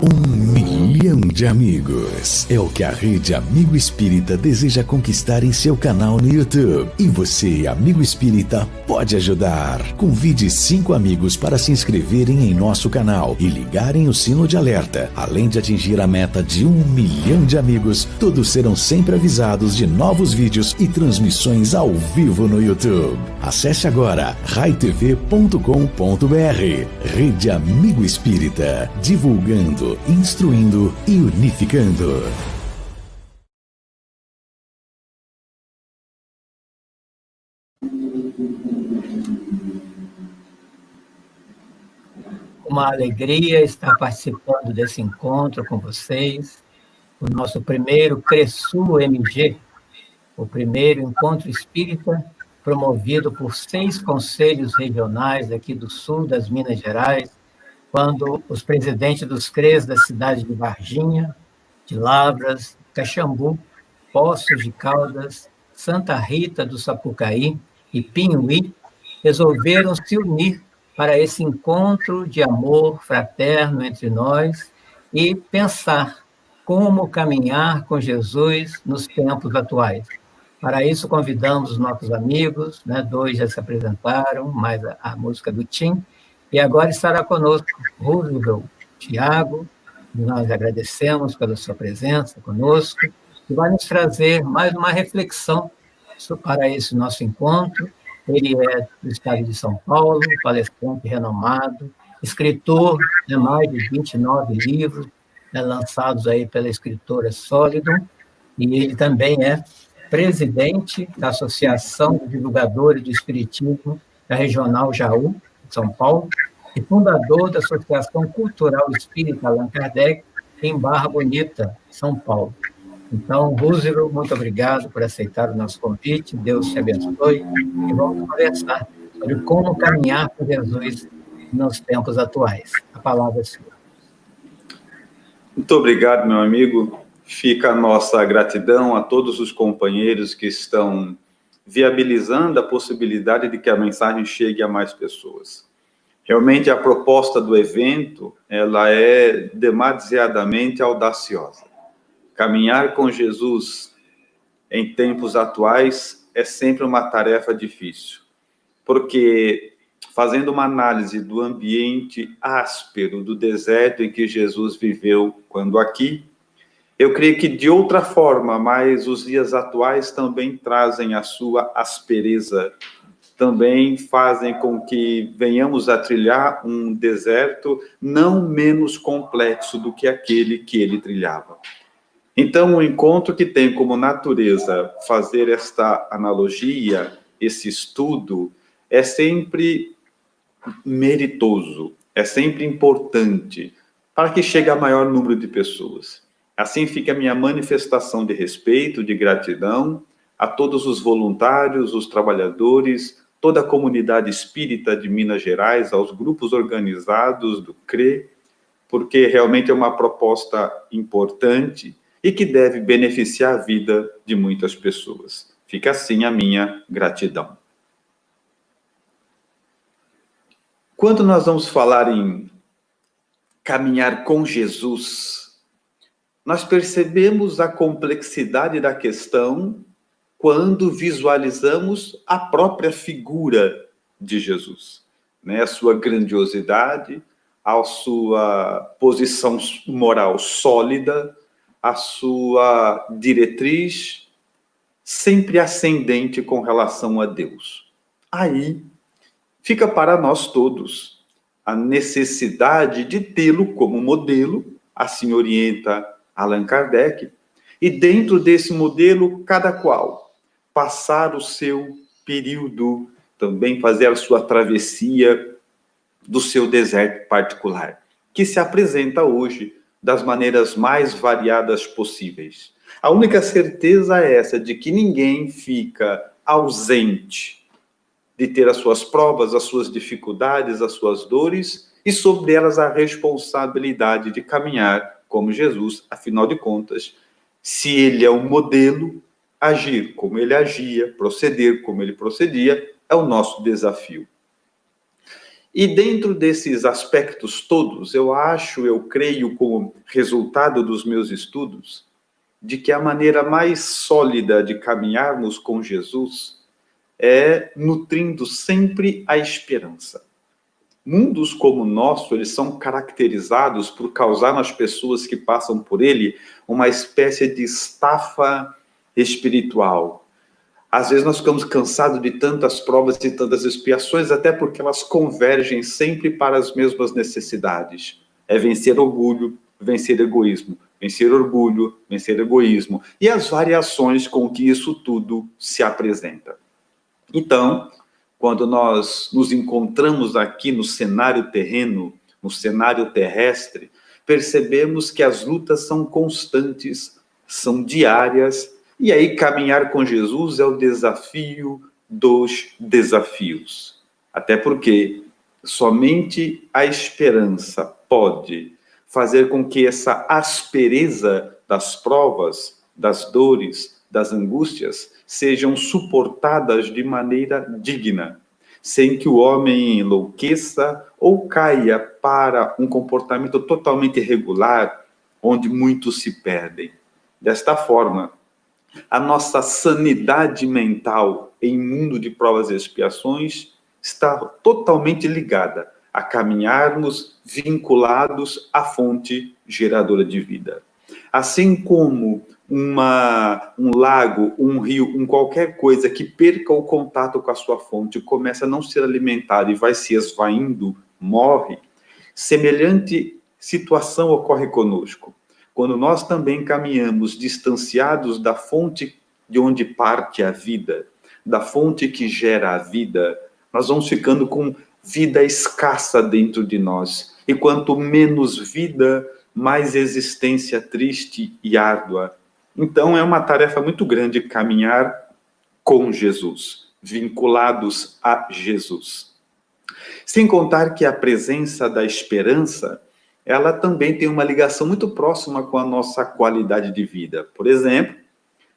1 milhão de amigos é o que a Rede Amigo Espírita deseja conquistar em seu canal no YouTube. E você, amigo espírita, pode ajudar. Convide 5 amigos para se inscreverem em nosso canal e ligarem o sino de alerta. Além de atingir a meta de 1 milhão de amigos, todos serão sempre avisados de novos vídeos e transmissões ao vivo no YouTube. Acesse agora raitv.com.br. Rede Amigo Espírita, divulgando, instruindo e unificando. Uma alegria estar participando desse encontro com vocês, o nosso primeiro CRESU MG, o primeiro encontro espírita promovido por 6 conselhos regionais aqui do sul das Minas Gerais, quando os presidentes dos CREs da cidade de Varginha, de Lavras, Caxambu, Poços de Caldas, Santa Rita do Sapucaí e Pinhuí resolveram se unir para esse encontro de amor fraterno entre nós e pensar como caminhar com Jesus nos tempos atuais. Para isso, convidamos os nossos amigos, 2 já se apresentaram, mais a música do Tim, e agora estará conosco Roosevelt Tiago, nós agradecemos pela sua presença conosco, e vai nos trazer mais uma reflexão para esse nosso encontro. Ele é do estado de São Paulo, palestrante renomado, escritor de mais de 29 livros, lançados aí pela escritora Solidum, e ele também é presidente da Associação de Divulgadores do Espiritismo da Regional Jaú, São Paulo, e fundador da Associação Cultural Espírita Allan Kardec, em Barra Bonita, São Paulo. Então, Roosevelt, muito obrigado por aceitar o nosso convite, Deus te abençoe, e vamos conversar sobre como caminhar com Jesus nos tempos atuais. A palavra é sua. Muito obrigado, meu amigo. Fica a nossa gratidão a todos os companheiros que estão viabilizando a possibilidade de que a mensagem chegue a mais pessoas. Realmente, a proposta do evento, ela é demasiadamente audaciosa. Caminhar com Jesus em tempos atuais é sempre uma tarefa difícil, porque fazendo uma análise do ambiente áspero, do deserto em que Jesus viveu quando aqui, eu creio que de outra forma, mas os dias atuais também trazem a sua aspereza, também fazem com que venhamos a trilhar um deserto não menos complexo do que aquele que ele trilhava. Então, o encontro que tem como natureza fazer esta analogia, esse estudo, é sempre meritoso, é sempre importante, para que chegue a maior número de pessoas. Assim fica a minha manifestação de respeito, de gratidão a todos os voluntários, os trabalhadores, toda a comunidade espírita de Minas Gerais, aos grupos organizados do CRE, porque realmente é uma proposta importante e que deve beneficiar a vida de muitas pessoas. Fica assim a minha gratidão. Quando nós vamos falar em caminhar com Jesus, nós percebemos a complexidade da questão quando visualizamos a própria figura de Jesus, a sua grandiosidade, a sua posição moral sólida, a sua diretriz sempre ascendente com relação a Deus. Aí fica para nós todos a necessidade de tê-lo como modelo, assim orienta Allan Kardec, e dentro desse modelo, cada qual passar o seu período, também fazer a sua travessia do seu deserto particular, que se apresenta hoje das maneiras mais variadas possíveis. A única certeza é essa, de que ninguém fica ausente de ter as suas provas, as suas dificuldades, as suas dores, e sobre elas a responsabilidade de caminhar como Jesus. Afinal de contas, se ele é um modelo, agir como ele agia, proceder como ele procedia, é o nosso desafio. E dentro desses aspectos todos, eu creio, como resultado dos meus estudos, de que a maneira mais sólida de caminharmos com Jesus é nutrindo sempre a esperança. Mundos como o nosso, eles são caracterizados por causar nas pessoas que passam por ele uma espécie de estafa espiritual. Às vezes nós ficamos cansados de tantas provas e tantas expiações, até porque elas convergem sempre para as mesmas necessidades. É vencer orgulho, vencer egoísmo. Vencer orgulho, vencer egoísmo. E as variações com que isso tudo se apresenta. Então, quando nós nos encontramos aqui no cenário terreno, no cenário terrestre, percebemos que as lutas são constantes, são diárias, e aí caminhar com Jesus é o desafio dos desafios. Até porque somente a esperança pode fazer com que essa aspereza das provas, das dores, das angústias, sejam suportadas de maneira digna, sem que o homem enlouqueça ou caia para um comportamento totalmente irregular, onde muitos se perdem. Desta forma, a nossa sanidade mental em mundo de provas e expiações está totalmente ligada a caminharmos vinculados à fonte geradora de vida. Assim como um lago, um rio, qualquer coisa que perca o contato com a sua fonte, começa a não ser alimentado e vai se esvaindo, morre, semelhante situação ocorre conosco. Quando nós também caminhamos distanciados da fonte de onde parte a vida, da fonte que gera a vida, nós vamos ficando com vida escassa dentro de nós. E quanto menos vida, mais existência triste e árdua. Então é uma tarefa muito grande caminhar com Jesus, vinculados a Jesus. Sem contar que a presença da esperança, ela também tem uma ligação muito próxima com a nossa qualidade de vida. Por exemplo,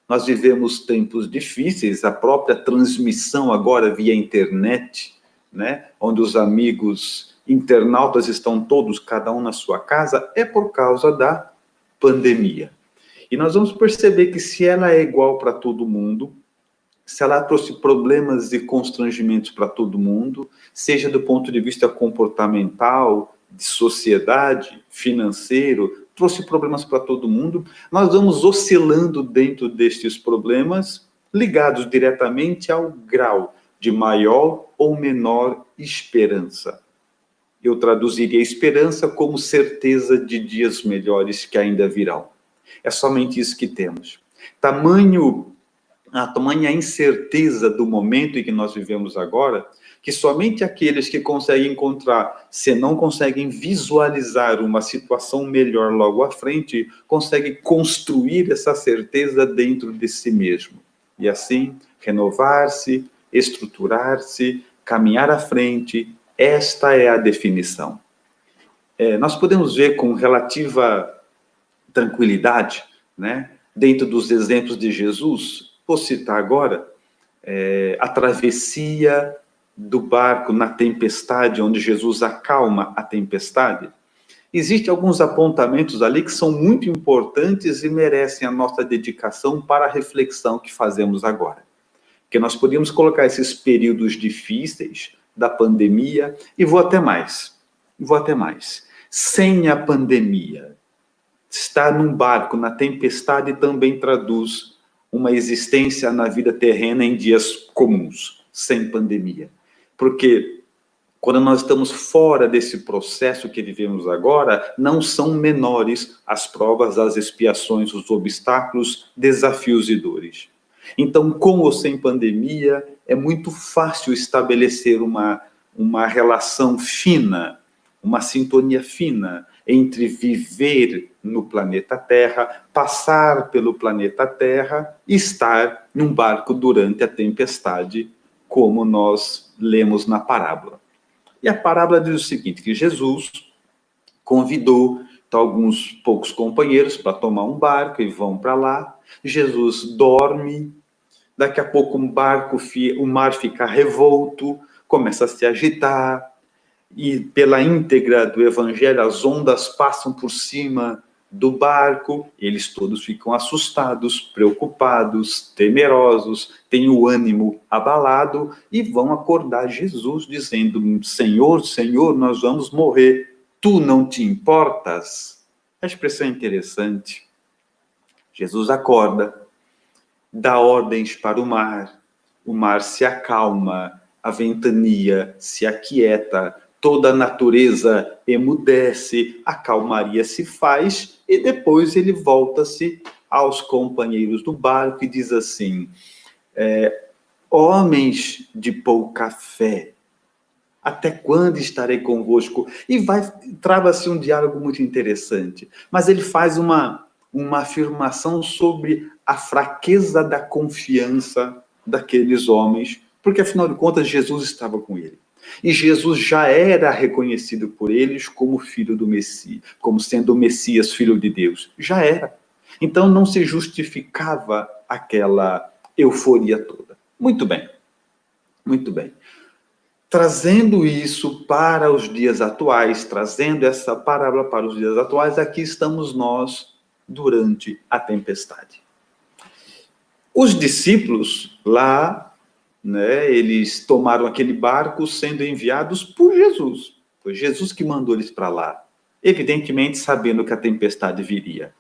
nós vivemos tempos difíceis, a própria transmissão agora via internet, né, onde os amigos internautas estão todos, cada um na sua casa, é por causa da pandemia. E nós vamos perceber que se ela é igual para todo mundo, se ela trouxe problemas e constrangimentos para todo mundo, seja do ponto de vista comportamental, de sociedade, financeiro, trouxe problemas para todo mundo, nós vamos oscilando dentro destes problemas, ligados diretamente ao grau de maior ou menor esperança. Eu traduziria esperança como certeza de dias melhores que ainda virão. É somente isso que temos. Tamanha incerteza do momento em que nós vivemos agora, que somente aqueles que conseguem encontrar, se não conseguem visualizar uma situação melhor logo à frente, conseguem construir essa certeza dentro de si mesmo. E assim, renovar-se, estruturar-se, caminhar à frente, esta é a definição. Nós podemos ver com relativa tranquilidade, né, dentro dos exemplos de Jesus, vou citar agora, a travessia do barco na tempestade, onde Jesus acalma a tempestade. Existem alguns apontamentos ali que são muito importantes e merecem a nossa dedicação para a reflexão que fazemos agora. Porque nós podíamos colocar esses períodos difíceis da pandemia, e vou até mais. Sem a pandemia, estar num barco na tempestade também traduz uma existência na vida terrena em dias comuns, sem pandemia. Porque quando nós estamos fora desse processo que vivemos agora, não são menores as provas, as expiações, os obstáculos, desafios e dores. Então, com ou sem pandemia, é muito fácil estabelecer uma relação fina, uma sintonia fina entre viver no planeta Terra, passar pelo planeta Terra e estar num barco durante a tempestade, como nós lemos na parábola. E a parábola diz o seguinte, que Jesus convidou alguns poucos companheiros para tomar um barco e vão para lá. Jesus dorme, daqui a pouco o mar fica revolto, começa a se agitar, e pela íntegra do evangelho, as ondas passam por cima do barco, eles todos ficam assustados, preocupados, temerosos, têm o ânimo abalado e vão acordar Jesus dizendo: Senhor, Senhor, nós vamos morrer, tu não te importas? A expressão é interessante. Jesus acorda, dá ordens para o mar se acalma, a ventania se aquieta, toda a natureza emudece, a calmaria se faz e depois ele volta-se aos companheiros do barco e diz assim: homens de pouca fé, até quando estarei convosco? E trava-se um diálogo muito interessante, mas ele faz uma afirmação sobre a fraqueza da confiança daqueles homens, porque afinal de contas Jesus estava com ele. E Jesus já era reconhecido por eles como filho do Messias, como sendo o Messias, filho de Deus. Já era. Então não se justificava aquela euforia toda. Muito bem. Muito bem. Trazendo isso para os dias atuais, trazendo essa parábola para os dias atuais, aqui estamos nós durante a tempestade. Os discípulos lá, eles tomaram aquele barco sendo enviados por Jesus. Foi Jesus que mandou eles para lá, evidentemente sabendo que a tempestade viria.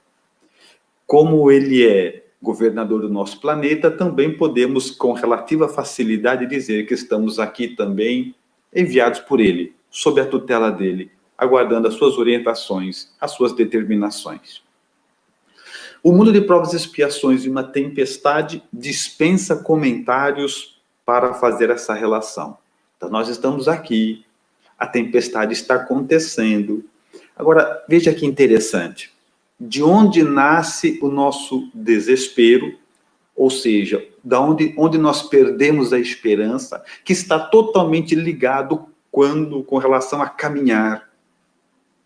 Como ele é governador do nosso planeta, também podemos, com relativa facilidade, dizer que estamos aqui também enviados por ele, sob a tutela dele, aguardando as suas orientações, as suas determinações. O mundo de provas e expiações e uma tempestade dispensa comentários para fazer essa relação. Então, nós estamos aqui, a tempestade está acontecendo. Agora, veja que interessante. De onde nasce o nosso desespero, ou seja, onde nós perdemos a esperança, que está totalmente ligado com relação a caminhar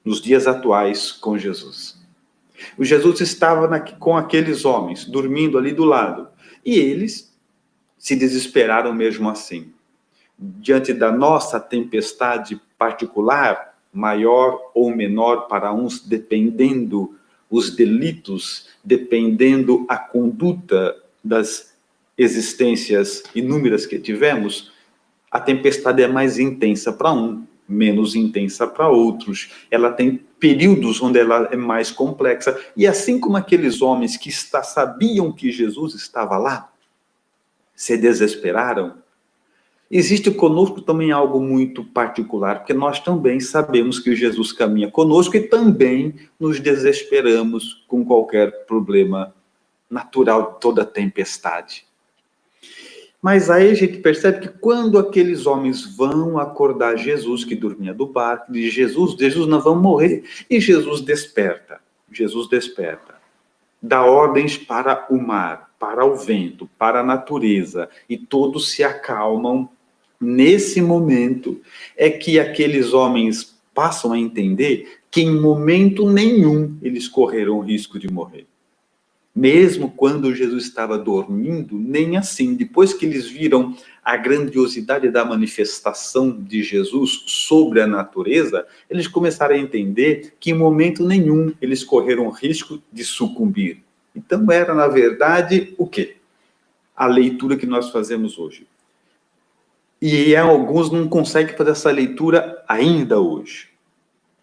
nos dias atuais com Jesus. O Jesus estava com aqueles homens, dormindo ali do lado, e eles se desesperaram mesmo assim. Diante da nossa tempestade particular, maior ou menor para uns, dependendo os delitos, dependendo a conduta das existências inúmeras que tivemos, a tempestade é mais intensa para um, menos intensa para outros. Ela tem períodos onde ela é mais complexa. E assim como aqueles homens que sabiam que Jesus estava lá, se desesperaram, existe conosco também algo muito particular, porque nós também sabemos que Jesus caminha conosco e também nos desesperamos com qualquer problema natural de toda tempestade. Mas aí a gente percebe que quando aqueles homens vão acordar Jesus, que dormia do barco, diz: Jesus, nós vamos morrer. E Jesus desperta, dá ordens para o mar, para o vento, para a natureza, e todos se acalmam. Nesse momento é que aqueles homens passam a entender que em momento nenhum eles correram o risco de morrer. Mesmo quando Jesus estava dormindo, nem assim. Depois que eles viram a grandiosidade da manifestação de Jesus sobre a natureza, eles começaram a entender que em momento nenhum eles correram o risco de sucumbir. Então era, na verdade, o quê? A leitura que nós fazemos hoje. E alguns não conseguem fazer essa leitura ainda hoje.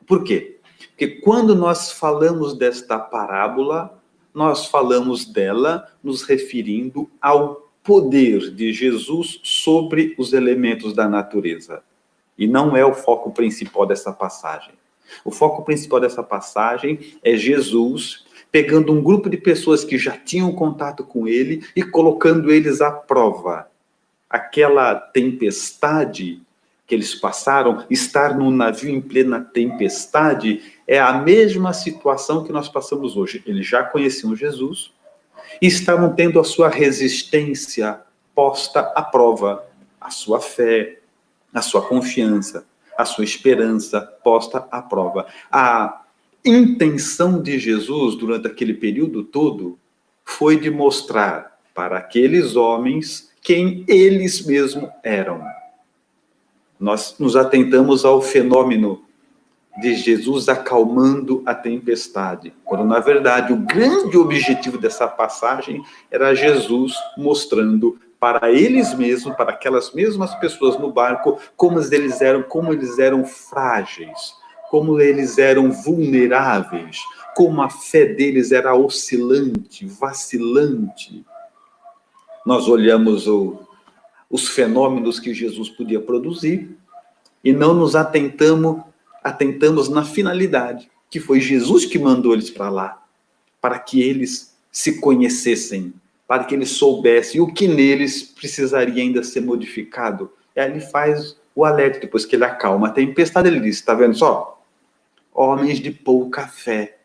Por quê? Porque quando nós falamos desta parábola, nós falamos dela nos referindo ao poder de Jesus sobre os elementos da natureza. E não é o foco principal dessa passagem. O foco principal dessa passagem é Jesus pegando um grupo de pessoas que já tinham contato com ele e colocando eles à prova. Aquela tempestade que eles passaram, estar num navio em plena tempestade, é a mesma situação que nós passamos hoje. Eles já conheciam Jesus e estavam tendo a sua resistência posta à prova, a sua fé, a sua confiança, a sua esperança posta à prova. A intenção de Jesus durante aquele período todo foi de mostrar para aqueles homens quem eles mesmos eram. Nós nos atentamos ao fenômeno de Jesus acalmando a tempestade, quando, na verdade, o grande objetivo dessa passagem era Jesus mostrando para eles mesmos, para aquelas mesmas pessoas no barco, como eles eram frágeis, como eles eram vulneráveis, como a fé deles era oscilante, vacilante. Nós olhamos os fenômenos que Jesus podia produzir e não nos atentamos na finalidade, que foi Jesus que mandou eles para lá, para que eles se conhecessem, para que eles soubessem o que neles precisaria ainda ser modificado. E aí ele faz o alerta, depois que ele acalma a tempestade, ele diz, está vendo só? Homens de pouca fé.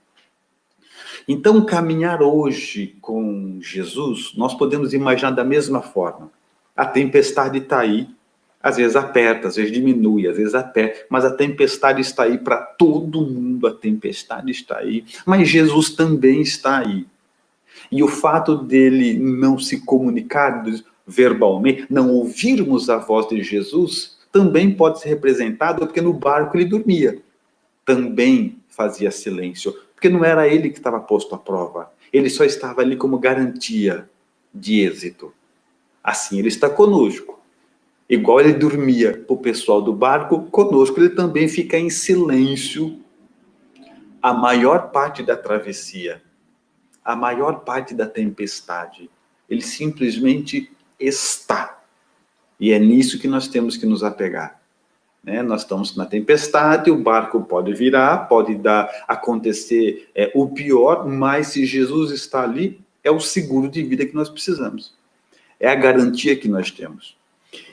Então, caminhar hoje com Jesus, nós podemos imaginar da mesma forma. A tempestade está aí, às vezes aperta, às vezes diminui, às vezes aperta, mas a tempestade está aí para todo mundo, a tempestade está aí, mas Jesus também está aí. E o fato dele não se comunicar verbalmente, não ouvirmos a voz de Jesus, também pode ser representado porque no barco ele dormia. Também fazia silêncio, porque não era ele que estava posto à prova. Ele só estava ali como garantia de êxito. Assim ele está conosco. Igual ele dormia para o pessoal do barco, conosco ele também fica em silêncio a maior parte da travessia, a maior parte da tempestade. Ele simplesmente está. E é nisso que nós temos que nos apegar. Nós estamos na tempestade, o barco pode virar, pode acontecer o pior, mas se Jesus está ali, é o seguro de vida que nós precisamos. É a garantia que nós temos.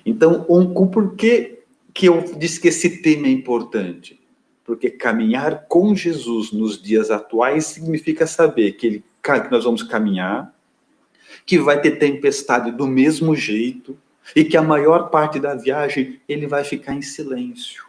Então, por que eu disse que esse tema é importante? Porque caminhar com Jesus nos dias atuais significa saber que nós vamos caminhar, que vai ter tempestade do mesmo jeito, e que a maior parte da viagem ele vai ficar em silêncio.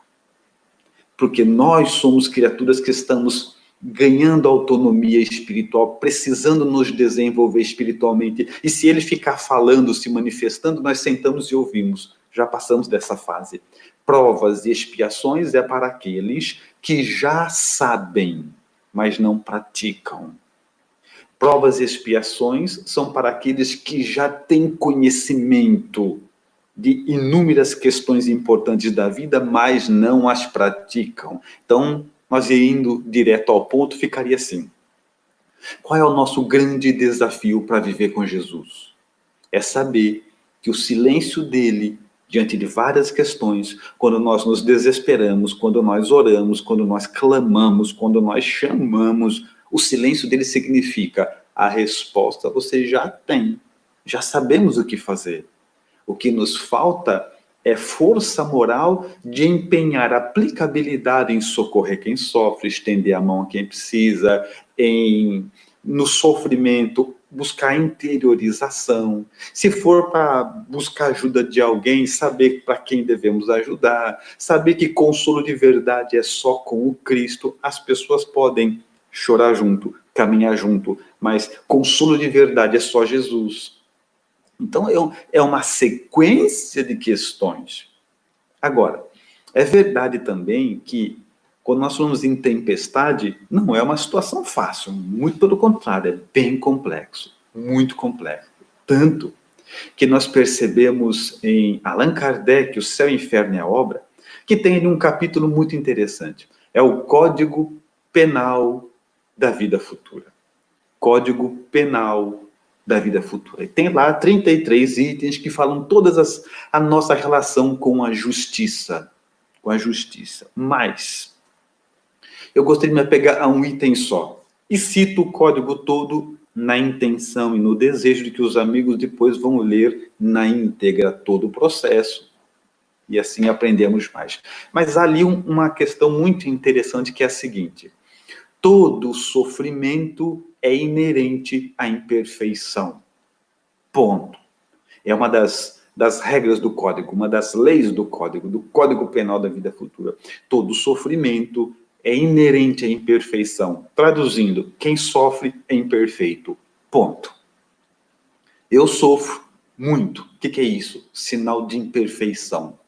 Porque nós somos criaturas que estamos ganhando autonomia espiritual, precisando nos desenvolver espiritualmente. E se ele ficar falando, se manifestando, nós sentamos e ouvimos. Já passamos dessa fase. Provas e expiações é para aqueles que já sabem, mas não praticam. Provas e expiações são para aqueles que já têm conhecimento de inúmeras questões importantes da vida, mas não as praticam. Então, nós indo direto ao ponto, ficaria assim. Qual é o nosso grande desafio para viver com Jesus? É saber que o silêncio dele, diante de várias questões, quando nós nos desesperamos, quando nós oramos, quando nós clamamos, quando nós chamamos, o silêncio dele significa a resposta você já tem, já sabemos o que fazer. O que nos falta é força moral de empenhar aplicabilidade em socorrer quem sofre, estender a mão a quem precisa, no sofrimento, buscar interiorização. Se for para buscar ajuda de alguém, saber para quem devemos ajudar, saber que consolo de verdade é só com o Cristo. As pessoas podem chorar junto, caminhar junto, mas consolo de verdade é só Jesus. Então, é uma sequência de questões. Agora, é verdade também que, quando nós falamos em tempestade, não é uma situação fácil, muito pelo contrário, é bem complexo, muito complexo. Tanto que nós percebemos em Allan Kardec, O Céu, o Inferno e a Obra, que tem ali um capítulo muito interessante. É o Código Penal da Vida Futura. Código Penal da vida futura. E tem lá 33 itens que falam todas a nossa relação com a justiça. Com a justiça. Mas eu gostaria de me apegar a um item só. E cito o código todo na intenção e no desejo de que os amigos depois vão ler na íntegra todo o processo. E assim aprendemos mais. Mas há ali uma questão muito interessante que é a seguinte. Todo sofrimento é inerente à imperfeição. Ponto. É uma das regras do código, uma das leis do Código Penal da Vida Futura. Todo sofrimento é inerente à imperfeição. Traduzindo, quem sofre é imperfeito. Ponto. Eu sofro muito. O que é isso? Sinal de imperfeição.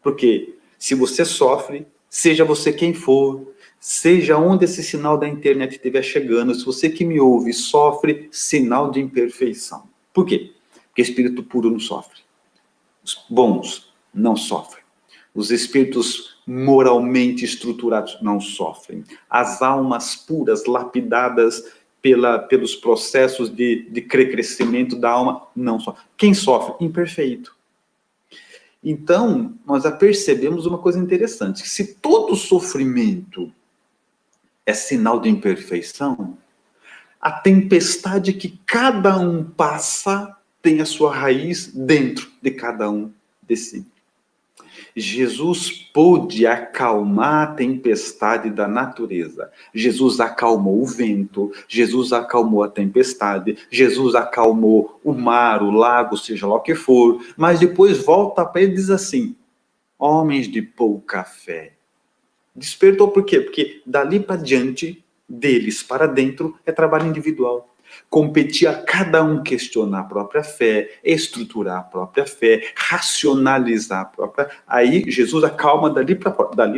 Porque Se você sofre, seja você quem for, seja onde esse sinal da internet estiver chegando, se você que me ouve sofre, sinal de imperfeição. Por quê? Porque espírito puro não sofre. Os bons não sofrem. Os espíritos moralmente estruturados não sofrem. As almas puras, lapidadas pelos processos de crescimento da alma, não sofrem. Quem sofre? Imperfeito. Então, nós já percebemos uma coisa interessante, que se todo sofrimento é sinal de imperfeição, a tempestade que cada um passa tem a sua raiz dentro de cada um de si. Jesus pôde acalmar a tempestade da natureza. Jesus acalmou o vento, Jesus acalmou a tempestade, Jesus acalmou o mar, o lago, seja lá o que for, mas depois volta para ele e diz assim, homens de pouca fé. Despertou por quê? Porque dali para diante, deles para dentro, é trabalho individual. Competir a cada um questionar a própria fé, estruturar a própria fé, racionalizar a própria... Aí Jesus acalma dali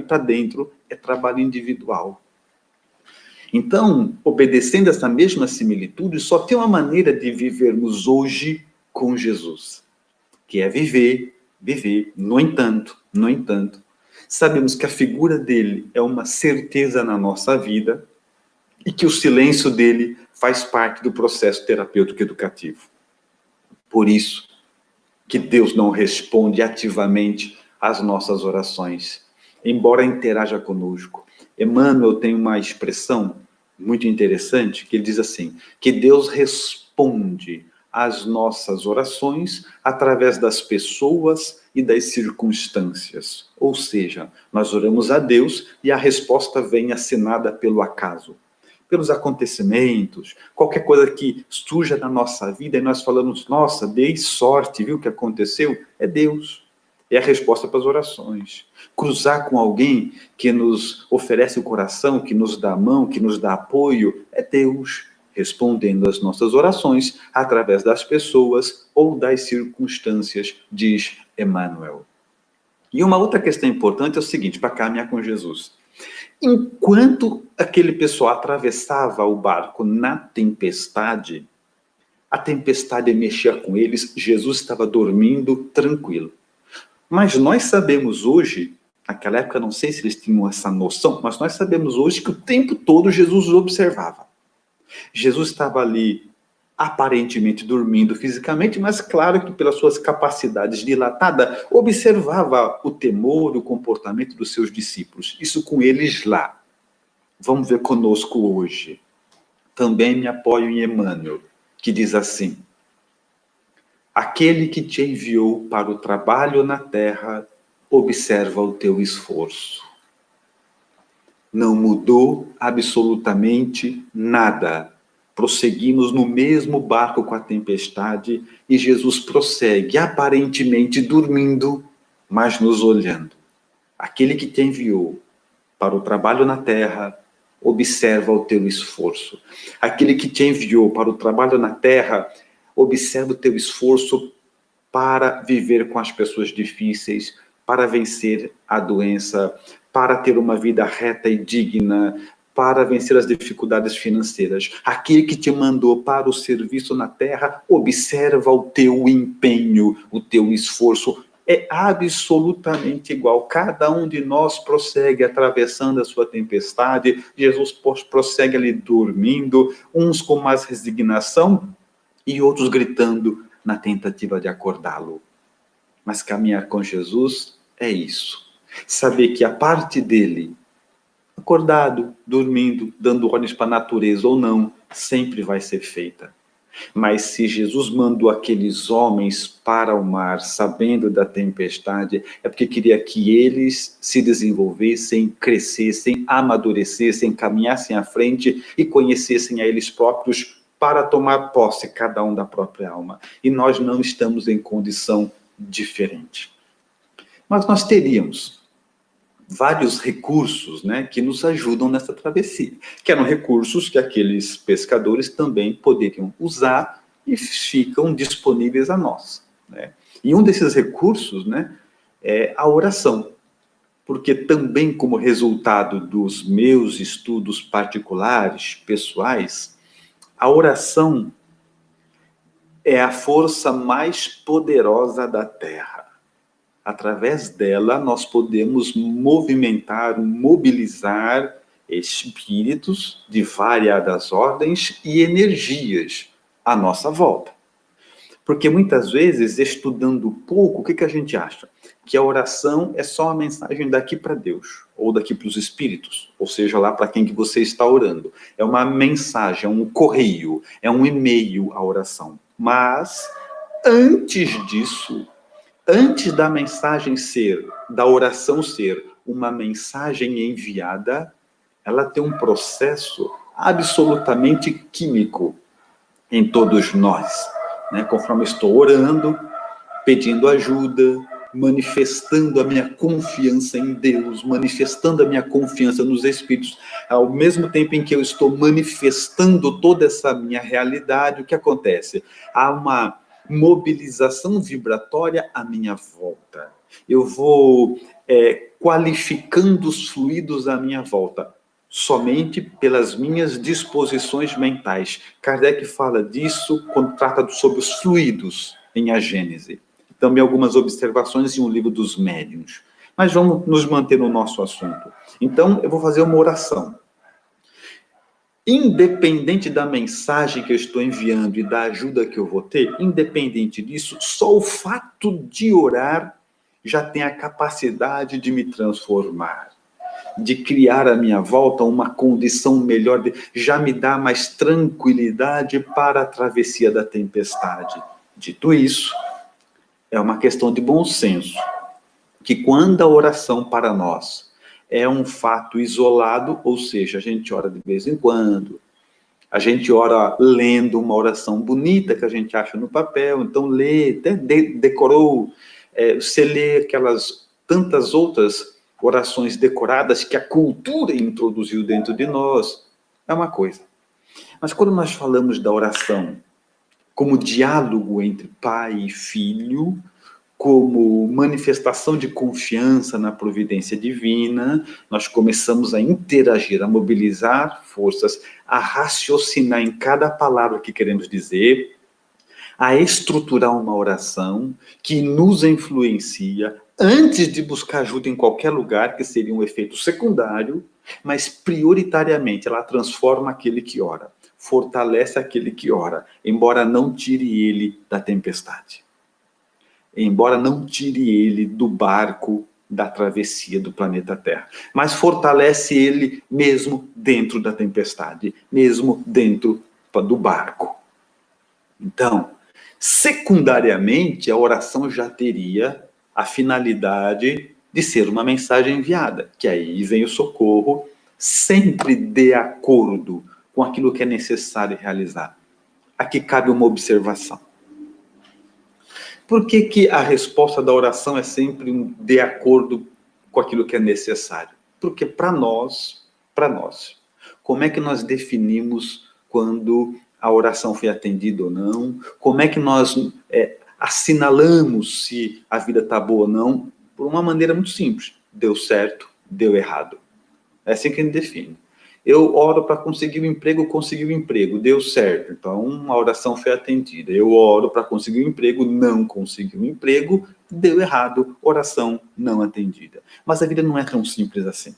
para dentro, é trabalho individual. Então, obedecendo essa mesma similitude, só tem uma maneira de vivermos hoje com Jesus, que é viver. No entanto, sabemos que a figura dele é uma certeza na nossa vida e que o silêncio dele faz parte do processo terapêutico educativo. Por isso que Deus não responde ativamente às nossas orações, embora interaja conosco. Emmanuel tem uma expressão muito interessante, que ele diz assim, que Deus responde às nossas orações através das pessoas e das circunstâncias. Ou seja, nós oramos a Deus e a resposta vem assinada pelo acaso, pelos acontecimentos, qualquer coisa que surja na nossa vida e nós falamos, nossa, dei sorte, viu o que aconteceu? É Deus. É a resposta para as orações. Cruzar com alguém que nos oferece o coração, que nos dá a mão, que nos dá apoio, é Deus respondendo às nossas orações através das pessoas ou das circunstâncias, diz Emmanuel. E uma outra questão importante é o seguinte, para caminhar com Jesus. Enquanto aquele pessoal atravessava o barco na tempestade, a tempestade mexia com eles, Jesus estava dormindo tranquilo. Mas nós sabemos hoje, naquela época não sei se eles tinham essa noção, mas nós sabemos hoje que o tempo todo Jesus os observava. Jesus estava ali aparentemente dormindo fisicamente, mas claro que pelas suas capacidades dilatadas, observava o temor, o comportamento dos seus discípulos. Isso com eles lá. Vamos ver conosco hoje. Também me apoio em Emmanuel, que diz assim, aquele que te enviou para o trabalho na terra, observa o teu esforço. Não mudou absolutamente nada. Prosseguimos no mesmo barco com a tempestade e Jesus prossegue, aparentemente dormindo, mas nos olhando. Aquele que te enviou para o trabalho na terra, observa o teu esforço. Aquele que te enviou para o trabalho na terra, observa o teu esforço para viver com as pessoas difíceis, para vencer a doença, para ter uma vida reta e digna, para vencer as dificuldades financeiras. Aquele que te mandou para o serviço na terra, observa o teu empenho, o teu esforço. É absolutamente igual. Cada um de nós prossegue atravessando a sua tempestade. Jesus prossegue ali dormindo, uns com mais resignação e outros gritando na tentativa de acordá-lo. Mas caminhar com Jesus é isso. Saber que a parte dele, acordado, dormindo, dando olhos para a natureza ou não, sempre vai ser feita. Mas se Jesus mandou aqueles homens para o mar, sabendo da tempestade, é porque queria que eles se desenvolvessem, crescessem, amadurecessem, caminhassem à frente e conhecessem a eles próprios para tomar posse, cada um da própria alma. E nós não estamos em condição diferente. Mas nós teríamos vários recursos, né, que nos ajudam nessa travessia, que eram recursos que aqueles pescadores também poderiam usar e ficam disponíveis a nós, né? E um desses recursos, né, é a oração. porque também como resultado dos meus estudos particulares, pessoais, a oração é a força mais poderosa da Terra. Através dela, nós podemos movimentar, mobilizar espíritos de variadas ordens e energias à nossa volta. Porque muitas vezes, estudando pouco, o que a gente acha? Que a oração é só uma mensagem daqui para Deus, ou daqui para os espíritos, ou seja, lá para quem que você está orando. É uma mensagem, é um correio, é um e-mail a oração. Mas, antes disso, antes da mensagem da oração ser uma mensagem enviada, ela tem um processo absolutamente químico em todos nós. Né? Conforme estou orando, pedindo ajuda, manifestando a minha confiança em Deus, manifestando a minha confiança nos Espíritos, ao mesmo tempo em que eu estou manifestando toda essa minha realidade, o que acontece? Há uma mobilização vibratória à minha volta. Eu vou qualificando os fluidos à minha volta, somente pelas minhas disposições mentais. Kardec fala disso quando trata sobre os fluidos em A Gênese. Também algumas observações em um livro dos médiuns. Mas vamos nos manter no nosso assunto. Então, eu vou fazer uma oração. Independente da mensagem que eu estou enviando e da ajuda que eu vou ter, independente disso, só o fato de orar já tem a capacidade de me transformar, de criar à minha volta uma condição melhor, já me dá mais tranquilidade para a travessia da tempestade. Dito isso, é uma questão de bom senso, que quando a oração para nós é um fato isolado, ou seja, a gente ora de vez em quando, a gente ora lendo uma oração bonita que a gente acha no papel, então lê, até decorou, você lê aquelas tantas outras orações decoradas que a cultura introduziu dentro de nós, é uma coisa. Mas quando nós falamos da oração como diálogo entre pai e filho, como manifestação de confiança na providência divina, nós começamos a interagir, a mobilizar forças, a raciocinar em cada palavra que queremos dizer, a estruturar uma oração que nos influencia antes de buscar ajuda em qualquer lugar, que seria um efeito secundário, mas prioritariamente ela transforma aquele que ora, fortalece aquele que ora, embora não tire ele da tempestade. Embora não tire ele do barco da travessia do planeta Terra, mas fortalece ele mesmo dentro da tempestade, mesmo dentro do barco. Então, secundariamente, a oração já teria a finalidade de ser uma mensagem enviada, que aí vem o socorro, sempre de acordo com aquilo que é necessário realizar. Aqui cabe uma observação. Por que a resposta da oração é sempre de acordo com aquilo que é necessário? Porque para nós, como é que nós definimos quando a oração foi atendida ou não? Como é que nós assinalamos se a vida está boa ou não? Por uma maneira muito simples. Deu certo, deu errado. É assim que a gente define. Eu oro para conseguir um emprego, consegui o emprego, deu certo. Então, a oração foi atendida. Eu oro para conseguir um emprego, não consegui um emprego, deu errado, oração não atendida. Mas a vida não é tão simples assim.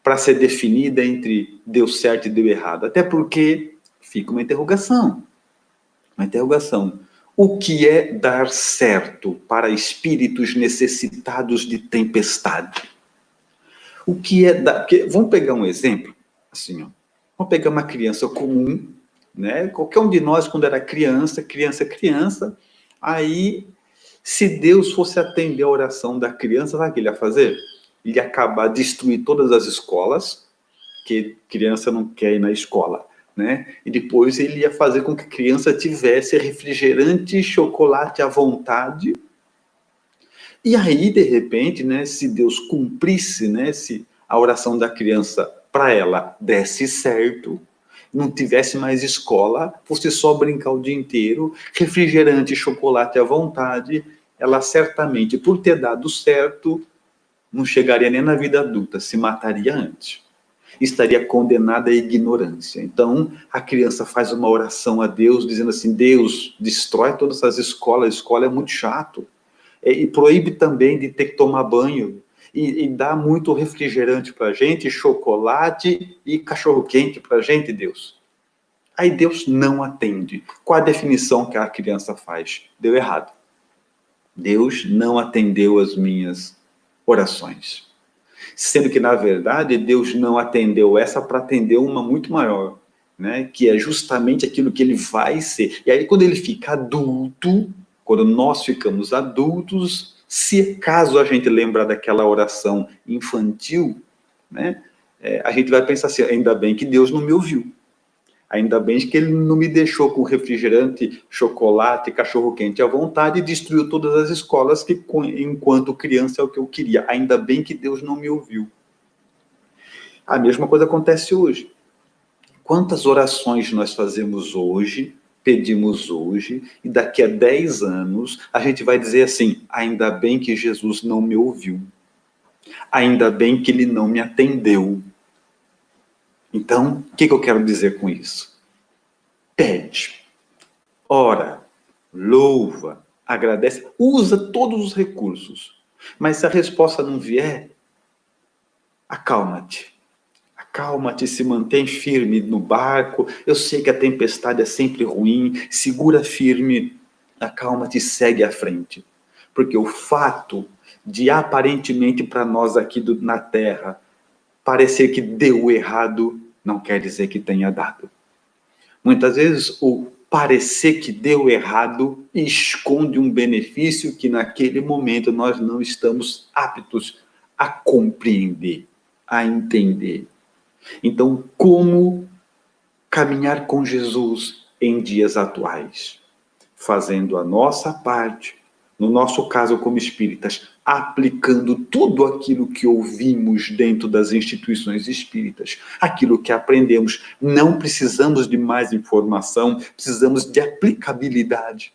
Para ser definida entre deu certo e deu errado. Até porque fica uma interrogação. Uma interrogação. O que é dar certo para espíritos necessitados de tempestade? O que é dar... Vamos pegar um exemplo, assim, ó. Vamos pegar uma criança comum, né? Qualquer um de nós, quando era criança, aí, se Deus fosse atender a oração da criança, sabe o que ele ia fazer? Ele ia acabar de destruir todas as escolas, que criança não quer ir na escola, né? E depois ele ia fazer com que a criança tivesse refrigerante e chocolate à vontade. E aí, de repente, né, se Deus cumprisse, né, se a oração da criança para ela desse certo, não tivesse mais escola, fosse só brincar o dia inteiro, refrigerante e chocolate à vontade, ela certamente, por ter dado certo, não chegaria nem na vida adulta, se mataria antes. Estaria condenada à ignorância. Então, a criança faz uma oração a Deus, dizendo assim, Deus, destrói todas as escolas, a escola é muito chato. E proíbe também de ter que tomar banho. E dá muito refrigerante para a gente, chocolate e cachorro-quente para a gente, Deus. Aí Deus não atende. Qual a definição que a criança faz? Deu errado. Deus não atendeu as minhas orações. Sendo que, na verdade, Deus não atendeu essa para atender uma muito maior, né? Que é justamente aquilo que ele vai ser. E aí, quando ele fica adulto, quando nós ficamos adultos, se caso a gente lembrar daquela oração infantil, né? A gente vai pensar assim, ainda bem que Deus não me ouviu. Ainda bem que ele não me deixou com refrigerante, chocolate, cachorro-quente à vontade e destruiu todas as escolas que, enquanto criança, é o que eu queria. Ainda bem que Deus não me ouviu. A mesma coisa acontece hoje. Quantas orações nós fazemos hoje, pedimos hoje, e daqui a 10 anos a gente vai dizer assim, ainda bem que Jesus não me ouviu. Ainda bem que ele não me atendeu. Então, o que eu quero dizer com isso? Pede, ora, louva, agradece, usa todos os recursos. Mas se a resposta não vier, acalma-te. Acalma-te, se mantém firme no barco. Eu sei que a tempestade é sempre ruim. Segura firme, acalma-te e segue à frente. Porque o fato de aparentemente para nós aqui na Terra parecer que deu errado, não quer dizer que tenha dado. Muitas vezes, o parecer que deu errado esconde um benefício que naquele momento nós não estamos aptos a compreender, a entender. Então, como caminhar com Jesus em dias atuais? Fazendo a nossa parte, no nosso caso como espíritas, aplicando tudo aquilo que ouvimos dentro das instituições espíritas, aquilo que aprendemos. Não precisamos de mais informação, precisamos de aplicabilidade.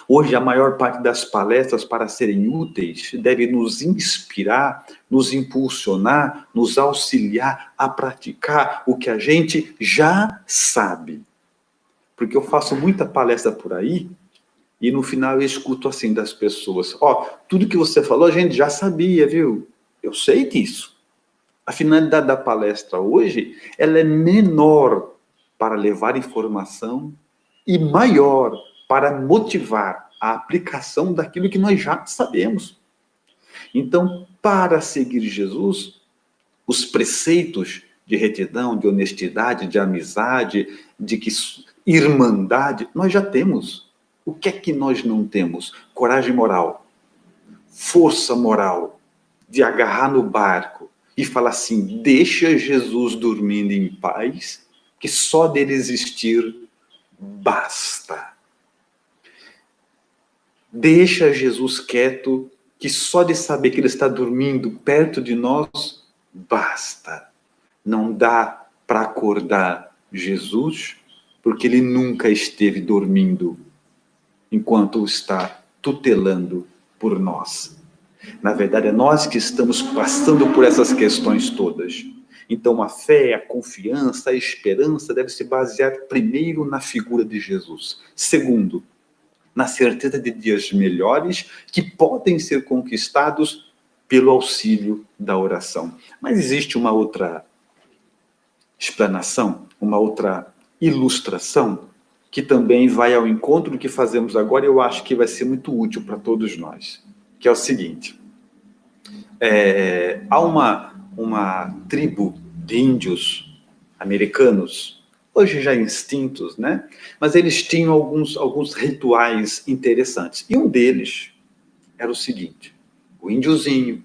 Hoje, a maior parte das palestras, para serem úteis, deve nos inspirar, nos impulsionar, nos auxiliar a praticar o que a gente já sabe. Porque eu faço muita palestra por aí, e no final eu escuto assim das pessoas, tudo que você falou a gente já sabia, viu? Eu sei disso. A finalidade da palestra hoje, ela é menor para levar informação e maior para motivar a aplicação daquilo que nós já sabemos. Então, para seguir Jesus, os preceitos de retidão, de honestidade, de amizade, de irmandade, nós já temos. O que é que nós não temos? Coragem moral, força moral, de agarrar no barco e falar assim, deixa Jesus dormindo em paz, que só dele existir basta. Deixa Jesus quieto, que só de saber que ele está dormindo perto de nós, basta. Não dá para acordar Jesus, porque ele nunca esteve dormindo enquanto está tutelando por nós. Na verdade, é nós que estamos passando por essas questões todas. Então, a fé, a confiança, a esperança deve se basear primeiro na figura de Jesus. Segundo, na certeza de dias melhores que podem ser conquistados pelo auxílio da oração. Mas existe uma outra explanação, uma outra ilustração que também vai ao encontro do que fazemos agora, e eu acho que vai ser muito útil para todos nós, que é o seguinte. Há uma tribo de índios americanos, hoje já extintos, né? Mas eles tinham alguns rituais interessantes. E um deles era o seguinte, o índiozinho,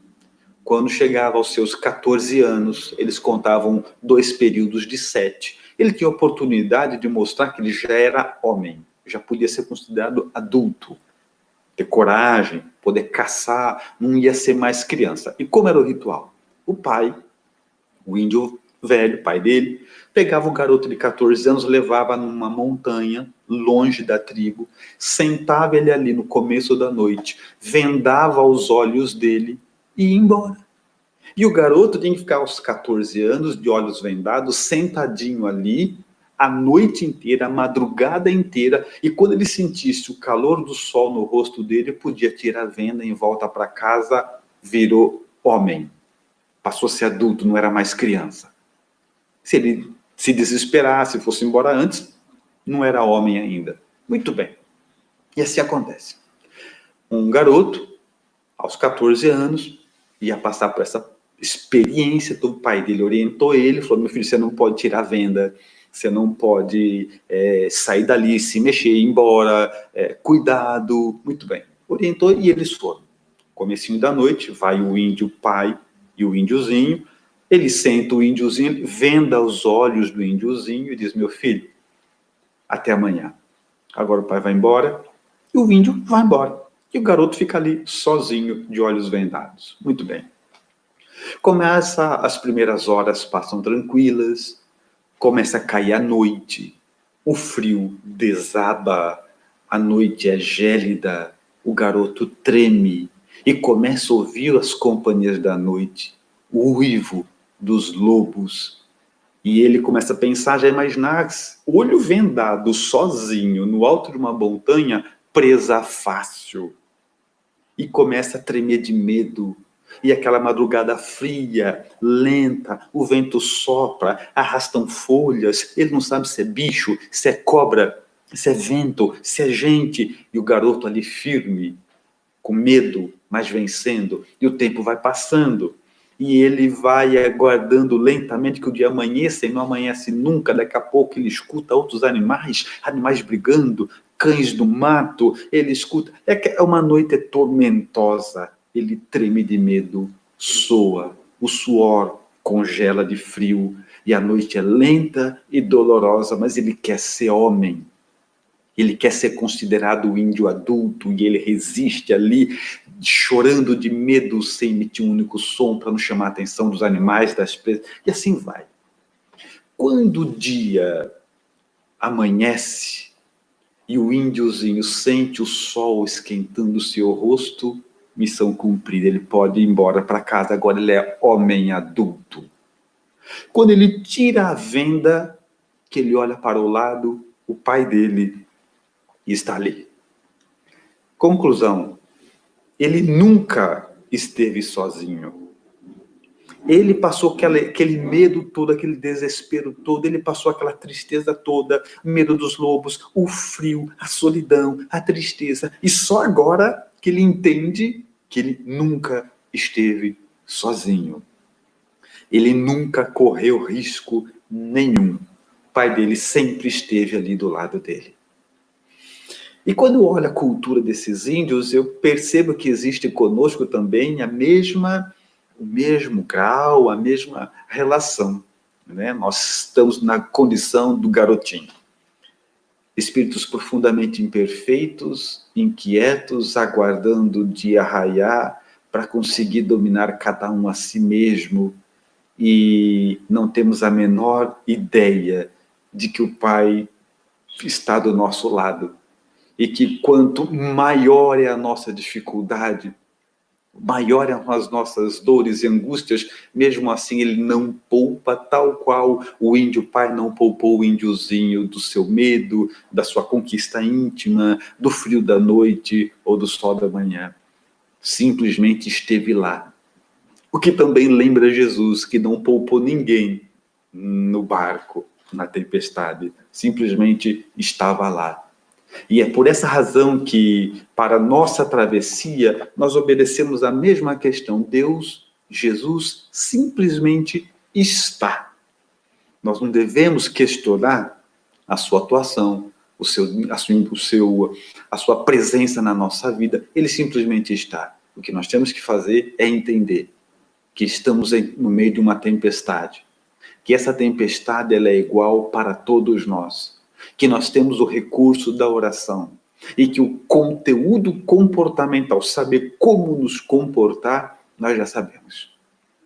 quando chegava aos seus 14 anos, eles contavam 2 períodos de 7. Ele tinha a oportunidade de mostrar que ele já era homem, já podia ser considerado adulto, ter coragem, poder caçar, não ia ser mais criança. E como era o ritual? O pai, o índio velho, pai dele, pegava o garoto de 14 anos, levava numa montanha, longe da tribo, sentava ele ali no começo da noite, vendava os olhos dele e ir embora. E o garoto tem que ficar aos 14 anos, de olhos vendados, sentadinho ali, a noite inteira, a madrugada inteira, e quando ele sentisse o calor do sol no rosto dele, podia tirar a venda e volta para casa, virou homem. Passou a ser adulto, não era mais criança. Se ele se desesperasse, fosse embora antes, não era homem ainda. Muito bem. E assim acontece. Um garoto, aos 14 anos, ia passar por essa experiência. O pai dele orientou ele, falou: meu filho, você não pode tirar a venda, você não pode sair dali, se mexer, ir embora, cuidado. Muito bem. Orientou e eles foram. Comecinho da noite, vai o índio pai e o índiozinho. Ele senta o índiozinho, venda os olhos do índiozinho e diz: meu filho, até amanhã. Agora o pai vai embora e o índio vai embora. E o garoto fica ali sozinho, de olhos vendados. Muito bem. Começa, as primeiras horas passam tranquilas, começa a cair a noite, o frio desaba, a noite é gélida, o garoto treme e começa a ouvir as companhias da noite, o uivo dos lobos. E ele começa a pensar, já imaginar, olho vendado, sozinho, no alto de uma montanha, presa fácil. E começa a tremer de medo. E aquela madrugada fria, lenta, o vento sopra, arrastam folhas, ele não sabe se é bicho, se é cobra, se é vento, se é gente. E o garoto ali firme, com medo, mas vencendo. E o tempo vai passando. E ele vai aguardando lentamente que o dia amanheça, e não amanhece nunca. Daqui a pouco ele escuta outros animais brigando, cães do mato, ele escuta. É uma noite tormentosa. Ele treme de medo, soa, o suor congela de frio, e a noite é lenta e dolorosa, mas ele quer ser homem. Ele quer ser considerado o índio adulto, e ele resiste ali, chorando de medo, sem emitir um único som, para não chamar a atenção dos animais, das presas, e assim vai. Quando o dia amanhece, e o índiozinho sente o sol esquentando o seu rosto, missão cumprida, ele pode ir embora para casa, agora ele é homem adulto. Quando ele tira a venda, que ele olha para o lado, o pai dele está ali. Conclusão, ele nunca esteve sozinho. Ele passou aquele medo todo, aquele desespero todo, ele passou aquela tristeza toda, o medo dos lobos, o frio, a solidão, a tristeza. E só agora que ele entende que ele nunca esteve sozinho. Ele nunca correu risco nenhum. O pai dele sempre esteve ali do lado dele. E quando eu olho a cultura desses índios, eu percebo que existe conosco também o mesmo grau, a mesma relação. Né? Nós estamos na condição do garotinho. Espíritos profundamente imperfeitos, inquietos, aguardando o dia raiar para conseguir dominar cada um a si mesmo, e não temos a menor ideia de que o Pai está do nosso lado. E que quanto maior é a nossa dificuldade, maior são as nossas dores e angústias, mesmo assim ele não poupa, tal qual o índio pai não poupou o índiozinho do seu medo, da sua conquista íntima, do frio da noite ou do sol da manhã. Simplesmente esteve lá. O que também lembra Jesus, que não poupou ninguém no barco, na tempestade. Simplesmente estava lá. E é por essa razão que, para a nossa travessia, nós obedecemos a mesma questão. Deus, Jesus, simplesmente está. Nós não devemos questionar a sua atuação, a sua presença na nossa vida. Ele simplesmente está. O que nós temos que fazer é entender que estamos no meio de uma tempestade. Que essa tempestade ela é igual para todos nós. Que nós temos o recurso da oração e que o conteúdo comportamental, saber como nos comportar, nós já sabemos.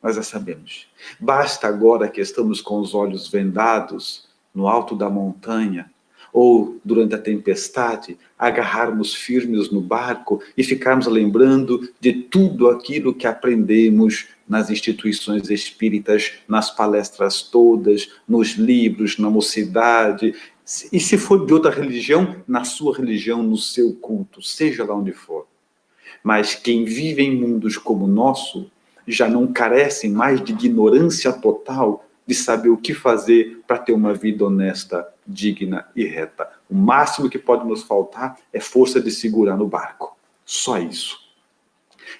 Nós já sabemos. Basta agora que estamos com os olhos vendados no alto da montanha, ou durante a tempestade, agarrarmos firmes no barco e ficarmos lembrando de tudo aquilo que aprendemos nas instituições espíritas, nas palestras todas, nos livros, na mocidade, e se for de outra religião, na sua religião, no seu culto, seja lá onde for. Mas quem vive em mundos como o nosso, já não carecem mais de ignorância total de saber o que fazer para ter uma vida honesta, digna e reta. O máximo que pode nos faltar é força de segurar no barco. Só isso.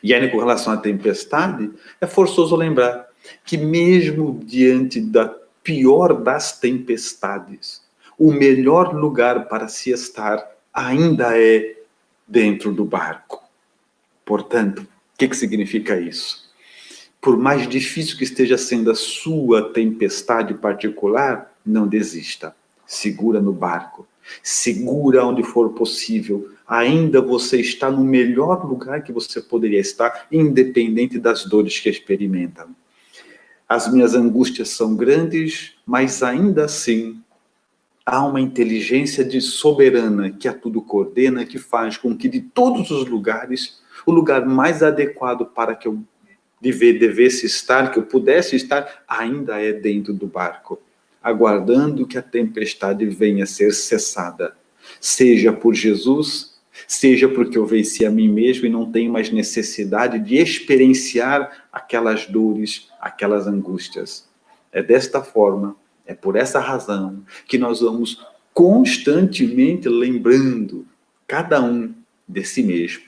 E aí, com relação à tempestade, é forçoso lembrar que mesmo diante da pior das tempestades, o melhor lugar para se estar ainda é dentro do barco. Portanto, o que significa isso? Por mais difícil que esteja sendo a sua tempestade particular, não desista. Segura no barco. Segura onde for possível. Ainda você está no melhor lugar que você poderia estar, independente das dores que experimenta. As minhas angústias são grandes, mas ainda assim há uma inteligência soberana que a tudo coordena, que faz com que de todos os lugares, o lugar mais adequado para que eu devesse estar, que eu pudesse estar, ainda é dentro do barco, aguardando que a tempestade venha a ser cessada. Seja por Jesus, seja porque eu venci a mim mesmo e não tenho mais necessidade de experienciar aquelas dores, aquelas angústias. É desta forma, é por essa razão que nós vamos constantemente lembrando cada um de si mesmo.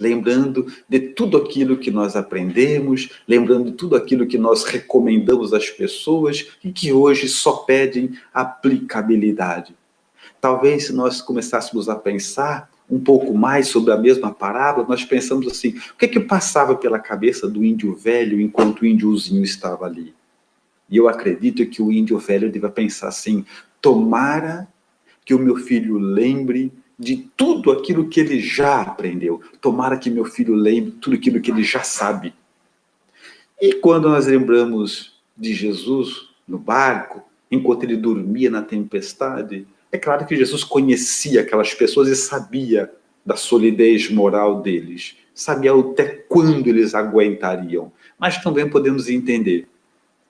Lembrando de tudo aquilo que nós aprendemos, lembrando de tudo aquilo que nós recomendamos às pessoas e que hoje só pedem aplicabilidade. Talvez se nós começássemos a pensar um pouco mais sobre a mesma parábola, nós pensamos assim, o que passava pela cabeça do índio velho enquanto o índiozinho estava ali? E eu acredito que o índio velho deva pensar assim, tomara que o meu filho lembre de tudo aquilo que ele já aprendeu. Tomara que meu filho lembre tudo aquilo que ele já sabe. E quando nós lembramos de Jesus no barco, enquanto ele dormia na tempestade, é claro que Jesus conhecia aquelas pessoas e sabia da solidez moral deles. Sabia até quando eles aguentariam. Mas também podemos entender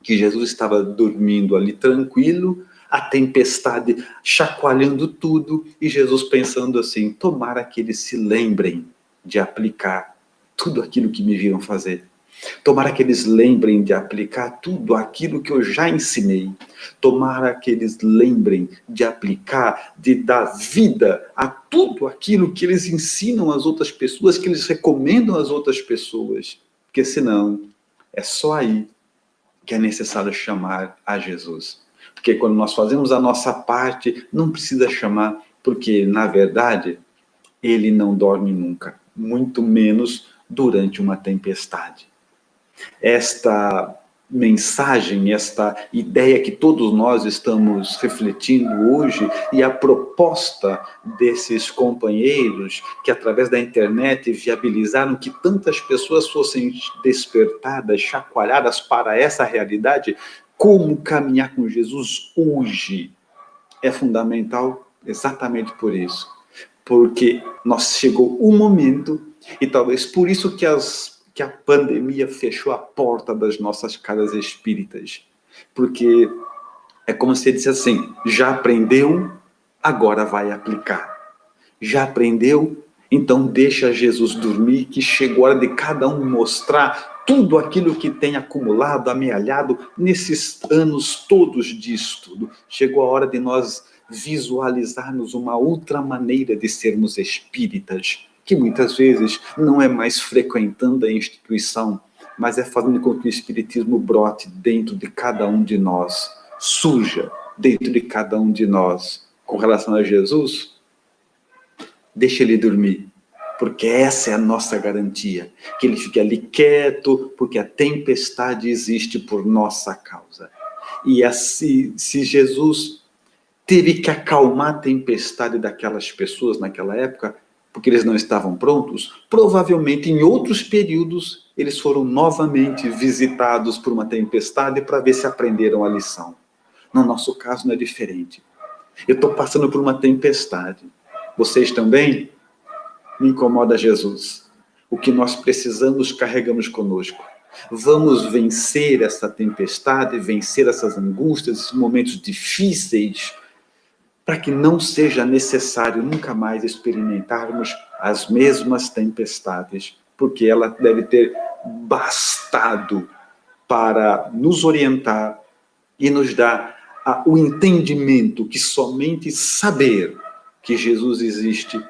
que Jesus estava dormindo ali tranquilo, a tempestade chacoalhando tudo, e Jesus pensando assim, tomara que eles se lembrem de aplicar tudo aquilo que me viram fazer. Tomara que eles lembrem de aplicar tudo aquilo que eu já ensinei. Tomara que eles lembrem de aplicar, de dar vida a tudo aquilo que eles ensinam às outras pessoas, que eles recomendam às outras pessoas. Porque senão, é só aí que é necessário chamar a Jesus. Porque quando nós fazemos a nossa parte, não precisa chamar, porque, na verdade, ele não dorme nunca, muito menos durante uma tempestade. Esta mensagem, esta ideia que todos nós estamos refletindo hoje, e a proposta desses companheiros que, através da internet, viabilizaram que tantas pessoas fossem despertadas, chacoalhadas para essa realidade, como caminhar com Jesus hoje é fundamental exatamente por isso. Porque chegou um momento, e talvez por isso que a pandemia fechou a porta das nossas casas espíritas. Porque é como se ele disse assim, já aprendeu, agora vai aplicar. Já aprendeu, então deixa Jesus dormir, que chegou a hora de cada um mostrar tudo aquilo que tem acumulado, amealhado nesses anos todos de estudo. Chegou a hora de nós visualizarmos uma outra maneira de sermos espíritas, que muitas vezes não é mais frequentando a instituição, mas é fazendo com que o espiritismo brote dentro de cada um de nós, surja dentro de cada um de nós. Com relação a Jesus, deixa ele dormir, porque essa é a nossa garantia, que ele fique ali quieto, porque a tempestade existe por nossa causa. E assim, se Jesus teve que acalmar a tempestade daquelas pessoas naquela época, porque eles não estavam prontos, provavelmente em outros períodos eles foram novamente visitados por uma tempestade para ver se aprenderam a lição. No nosso caso não é diferente. Eu estou passando por uma tempestade. Vocês também? Me incomoda Jesus. O que nós precisamos, carregamos conosco. Vamos vencer essa tempestade, vencer essas angústias, esses momentos difíceis, para que não seja necessário nunca mais experimentarmos as mesmas tempestades, porque ela deve ter bastado para nos orientar e nos dar o entendimento que somente saber que Jesus existe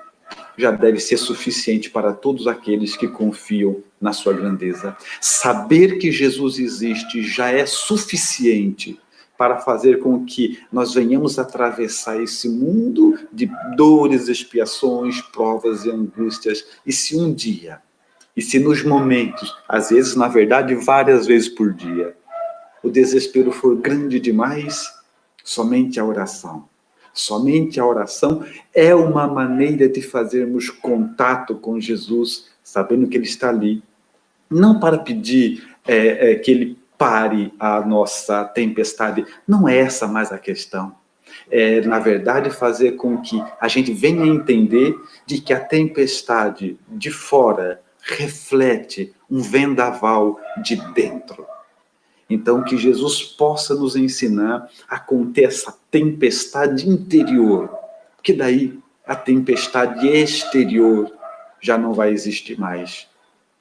já deve ser suficiente para todos aqueles que confiam na sua grandeza. Saber que Jesus existe já é suficiente para fazer com que nós venhamos atravessar esse mundo de dores, expiações, provas e angústias. E se um dia, e se nos momentos, às vezes, na verdade, várias vezes por dia, o desespero for grande demais, somente a oração. Somente a oração é uma maneira de fazermos contato com Jesus, sabendo que Ele está ali. Não para pedir que Ele pare a nossa tempestade. Não é essa mais a questão. É, na verdade, fazer com que a gente venha a entender de que a tempestade de fora reflete um vendaval de dentro. Então, que Jesus possa nos ensinar a conter essa tempestade interior, porque daí a tempestade exterior já não vai existir mais.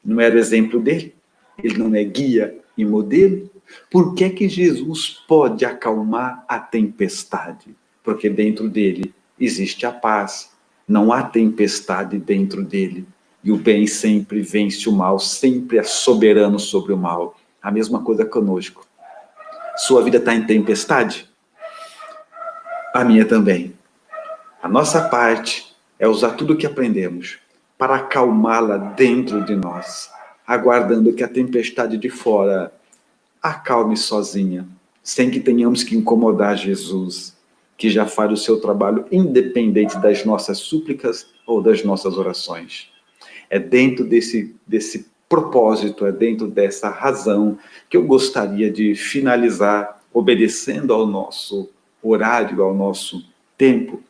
Não era o exemplo dele? Ele não é guia e modelo? Por que que Jesus pode acalmar a tempestade? Porque dentro dele existe a paz. Não há tempestade dentro dele. E o bem sempre vence o mal, sempre é soberano sobre o mal. A mesma coisa conosco. Sua vida está em tempestade? A minha também. A nossa parte é usar tudo o que aprendemos para acalmá-la dentro de nós, aguardando que a tempestade de fora acalme sozinha, sem que tenhamos que incomodar Jesus, que já faz o seu trabalho independente das nossas súplicas ou das nossas orações. É dentro desse propósito, é dentro dessa razão que eu gostaria de finalizar obedecendo ao nosso horário, ao nosso tempo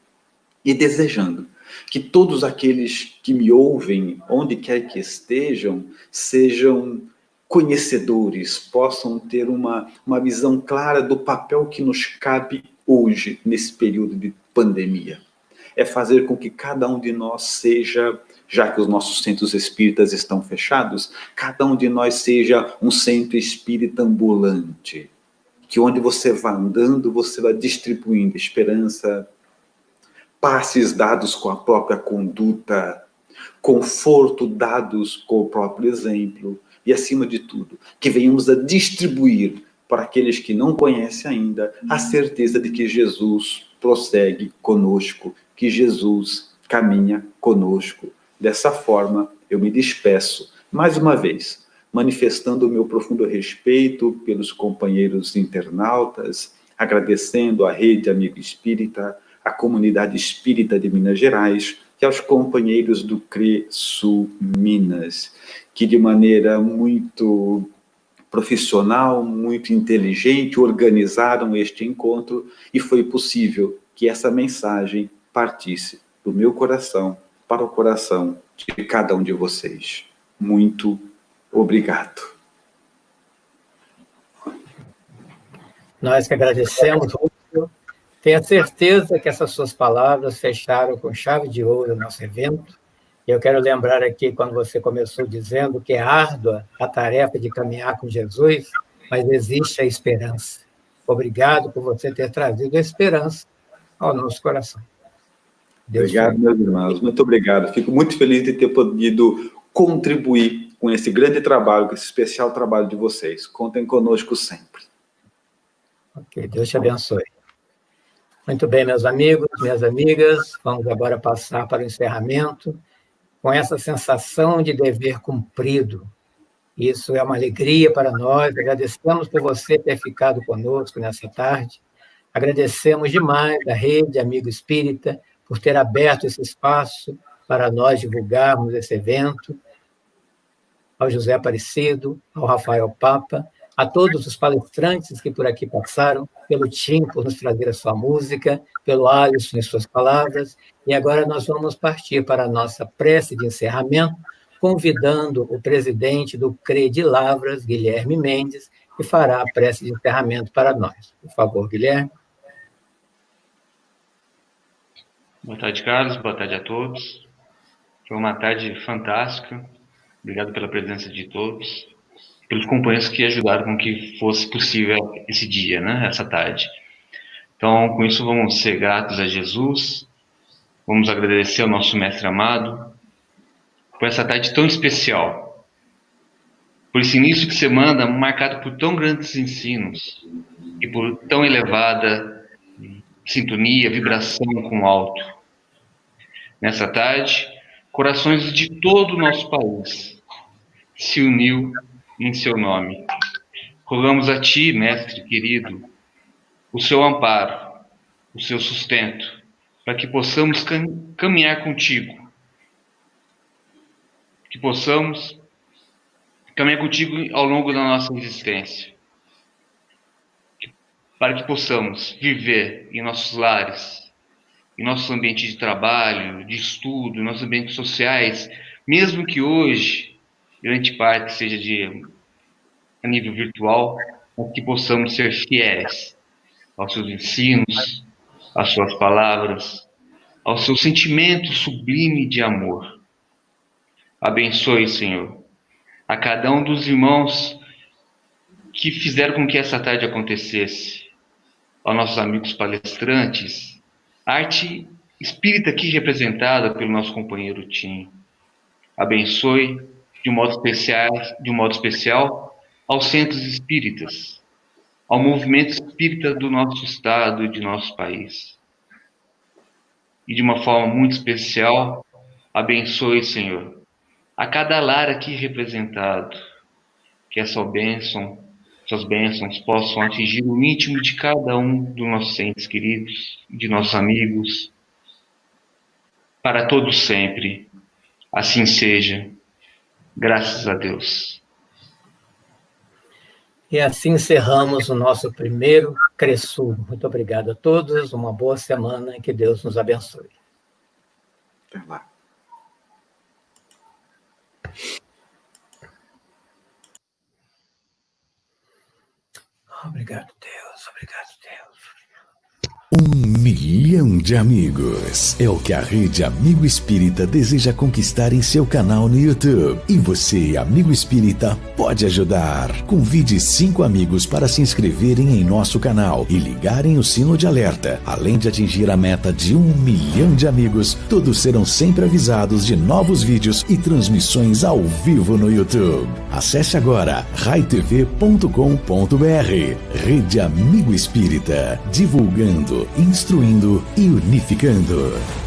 e desejando que todos aqueles que me ouvem, onde quer que estejam, sejam conhecedores, possam ter uma visão clara do papel que nos cabe hoje, nesse período de pandemia. É fazer com que cada um de nós seja, já que os nossos centros espíritas estão fechados, cada um de nós seja um centro espírita ambulante, que onde você vai andando, você vai distribuindo esperança, passes dados com a própria conduta, conforto dados com o próprio exemplo, e acima de tudo, que venhamos a distribuir para aqueles que não conhecem ainda a certeza de que Jesus prossegue conosco, que Jesus caminha conosco. Dessa forma, eu me despeço, mais uma vez, manifestando o meu profundo respeito pelos companheiros internautas, agradecendo à Rede Amigo Espírita, à comunidade espírita de Minas Gerais e aos companheiros do CRE Sul Minas, que de maneira muito profissional, muito inteligente, organizaram este encontro e foi possível que essa mensagem partisse do meu coração para o coração de cada um de vocês. Muito obrigado. Nós que agradecemos, Rússio. Tenha certeza que essas suas palavras fecharam com chave de ouro o nosso evento. Eu quero lembrar aqui, quando você começou dizendo que é árdua a tarefa de caminhar com Jesus, mas existe a esperança. Obrigado por você ter trazido a esperança ao nosso coração. Obrigado, meus irmãos. Muito obrigado. Fico muito feliz de ter podido contribuir com esse grande trabalho, com esse especial trabalho de vocês. Contem conosco sempre. Ok, Deus te abençoe. Muito bem, meus amigos, minhas amigas, vamos agora passar para o encerramento com essa sensação de dever cumprido. Isso é uma alegria para nós, agradecemos por você ter ficado conosco nessa tarde, agradecemos demais a Rede Amigo Espírita por ter aberto esse espaço para nós divulgarmos esse evento, ao José Aparecido, ao Rafael Papa, a todos os palestrantes que por aqui passaram, pelo Tim por nos trazer a sua música, pelo Alisson e suas palavras. E agora nós vamos partir para a nossa prece de encerramento, convidando o presidente do CRE de Lavras, Guilherme Mendes, que fará a prece de encerramento para nós. Por favor, Guilherme. Boa tarde, Carlos. Boa tarde a todos. Foi uma tarde fantástica. Obrigado pela presença de todos, pelos companheiros que ajudaram com que fosse possível esse dia, né? Essa tarde. Então, com isso, vamos ser gratos a Jesus, vamos agradecer ao nosso Mestre amado por essa tarde tão especial, por esse início de semana marcado por tão grandes ensinos e por tão elevada sintonia, vibração com o alto. Nessa tarde, corações de todo o nosso país se uniu em seu nome. Rogamos a Ti, Mestre querido, o seu amparo, o seu sustento, para que possamos caminhar contigo, que possamos caminhar contigo ao longo da nossa existência, para que possamos viver em nossos lares, em nosso ambiente de trabalho, de estudo, em nossos ambientes sociais, mesmo que hoje, grande parte seja a nível virtual, para que possamos ser fiéis aos seus ensinos, às suas palavras, ao seu sentimento sublime de amor. Abençoe, Senhor, a cada um dos irmãos que fizeram com que essa tarde acontecesse, aos nossos amigos palestrantes, a arte espírita aqui representada pelo nosso companheiro Tim. Abençoe de um modo especial aos centros espíritas, ao movimento espírita do nosso estado e de nosso país. E de uma forma muito especial, abençoe, Senhor, a cada lar aqui representado, que essas bênçãos possam atingir o íntimo de cada um dos nossos entes queridos, de nossos amigos, para todos sempre. Assim seja. Graças a Deus. E assim encerramos o nosso primeiro CRESU. Muito obrigado a todos, uma boa semana e que Deus nos abençoe. Até lá. Obrigado, Deus. Obrigado, Deus. 1 milhão de amigos. É o que a Rede Amigo Espírita deseja conquistar em seu canal no YouTube. E você, amigo espírita, pode ajudar. Convide 5 amigos para se inscreverem em nosso canal e ligarem o sino de alerta. Além de atingir a meta de 1 milhão de amigos, todos serão sempre avisados de novos vídeos e transmissões ao vivo no YouTube. Acesse agora raitv.com.br. Rede Amigo Espírita, divulgando, instruindo e unificando.